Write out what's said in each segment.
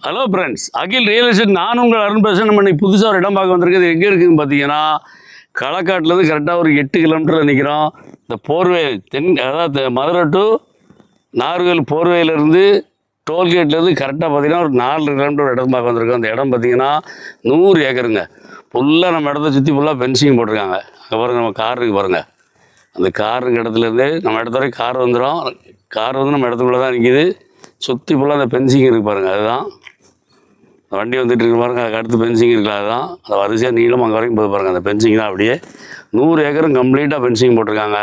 Hello friends, அகில் real estate நான் உங்கள் அருண் பேசுகிறேன். நம்ம இன்னைக்கு புதுசாக ஒரு இடம் பார்க்க வந்திருக்குது. எங்கே இருக்குதுன்னு பார்த்தீங்கன்னா, களக்காட்டிலேருந்து கரெக்டாக ஒரு 8 கிலோமீட்டரில் நிற்கிறோம். இந்த போர்வே அதாவது மதுரை டு நாகர்கோவில் போர்வேயிலேருந்து டோல்கேட்லேருந்து கரெக்டாக பார்த்தீங்கன்னா ஒரு 4 கிலோமீட்டர் இடம் பார்க்க வந்திருக்கோம். அந்த இடம் பார்த்தீங்கன்னா 100 ஏக்கருங்க. ஃபுல்லாக நம்ம இடத்த சுற்றி ஃபுல்லாக ஃபென்சிங் போட்டிருக்காங்க. அங்கே பாருங்கள், நம்ம கார் இருக்குது பாருங்கள். அந்த கார் இருக்க இடத்துலேருந்து நம்ம இடத்த வரைக்கும் கார் வந்துடும். கார் வந்து நம்ம இடத்துக்குள்ளே தான் நிற்கிது. சுற்றி ஃபுல்லாக அந்த ஃபென்சிங் இருக்குது பாருங்கள். அதுதான் வண்டி வந்துட்டு இருக்கு பாருங்கள். அதுக்கு அடுத்து ஃபென்சிங் இருக்குல்ல, அதுதான் அந்த வரிசையாக நீளம் அங்கே வரைக்கும் போய் பாருங்கள். அந்த ஃபென்சிங் தான் அப்படியே 100 ஏக்கரும் கம்ப்ளீட்டாக ஃபென்சிங் போட்டிருக்காங்க.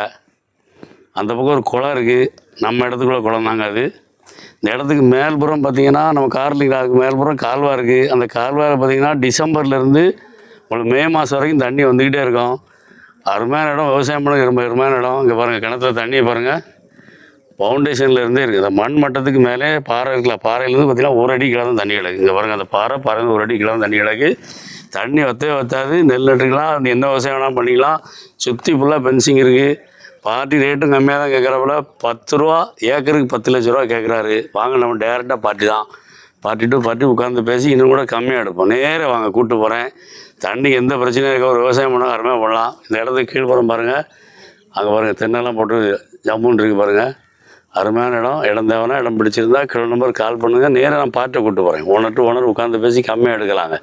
அந்த பக்கம் ஒரு குளம் இருக்குது. நம்ம இடத்துக்குள்ள குளம் தாங்க அது. இந்த இடத்துக்கு மேல்புறம் பார்த்திங்கன்னா நம்ம கார்லிங்க அதுக்கு மேல்புறம் கால்வாய் இருக்குது. அந்த கால்வாயில் பார்த்திங்கன்னா டிசம்பர்லேருந்து உங்களுக்கு மே மாதம் வரைக்கும் தண்ணி வந்துக்கிட்டே இருக்கும். அருமையான இடம், விவசாயம் பண்ண ரொம்ப அருமையான இடம். இங்கே பாருங்கள், கிணத்துல தண்ணியை பாருங்கள். ஃபவுண்டேஷனில் இருந்தே இருக்குது. அந்த மண் மட்டத்துக்கு மேலே பாறை இருக்குல்ல, பாறையிலேருந்து பார்த்திங்கன்னா 1 அடி கீழே தான் தண்ணி கிடக்கு. இங்கே பாருங்கள், அந்த பாறை 1 அடி கீழே தான் தண்ணி கிடக்கு. தண்ணி வத்தாது. நெல் நட்டுக்கலாம், எந்த விவசாயம் வேணாலும் பண்ணிக்கலாம். சுற்றி ஃபுல்லாக ஃபென்சிங் இருக்குது. பார்ட்டி ரேட்டும் கம்மியாக தான் கேட்குறப்பல 10 ரூபா ஏக்கருக்கு 10 லட்ச ரூபா கேட்குறாரு. வாங்க, நம்ம டேரெக்டாக பார்ட்டி தான். பார்ட்டி டு பார்ட்டி உட்காந்து பேசி இன்னும் கூட கம்மியாக எடுப்போம். நேராக வாங்க, கூப்பிட்டு போகிறேன். தண்ணிக்கு எந்த பிரச்சனையும் இருக்க, ஒரு விவசாயம் பண்ணால் அருமையாக பண்ணலாம். இந்த இடத்துக்கு கீழ்ப்புறம் பாருங்கள், அங்கே பாருங்கள் தென்னெல்லாம் போட்டு ஜம்முன்னு இருக்குது பாருங்கள். அருமையான இடம் தேவைன்னா இடம் பிடிச்சிருந்தா கிலோ நம்பர் கால் பண்ணுங்கள். நேராக நான் பார்ட்டியை கூப்பிட்டு போகிறேன். ஓனர் டு ஓனர் உட்காந்து பேசி கம்மியாக எடுக்கலாங்க.